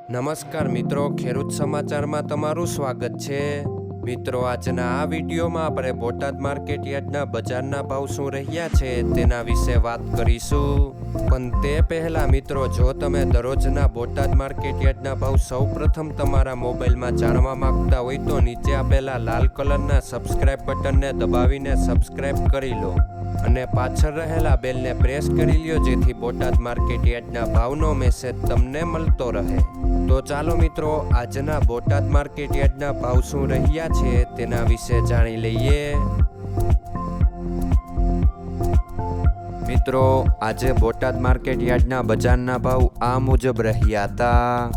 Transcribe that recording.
નમસ્કાર મિત્રો, ખેડૂત સમાચારમાં તમારું સ્વાગત છે. મિત્રો, આજના આ વિડીયોમાં આપણે બોટાદ માર્કેટ યાર્ડના બજારના ભાવ શું રહ્યા છે તેના વિશે વાત કરીશું. પણ તે પહેલાં મિત્રો, જો તમે દરરોજના બોટાદ માર્કેટ યાર્ડના ભાવ સૌપ્રથમ તમારા મોબાઈલમાં જાણવા માંગતા હોય તો નીચે આપેલા લાલ કલરના સબસ્ક્રાઇબ બટનને દબાવીને સબસ્ક્રાઇબ કરી લો અને પાછળ રહેલા બેલને પ્રેસ કરી લ્યો, જેથી બોટાદ માર્કેટ યાર્ડના ભાવનો મેસેજ તમને મળતો રહે. તો ચાલો મિત્રો, આજના બોટાદ માર્કેટ યાર્ડના ભાવ શું રહ્યા છે તેના વિશે જાણી લઈએ. મિત્રો, આજે બોટાદ માર્કેટ યાર્ડના બજારના ભાવ આ મુજબ રહ્યા હતા.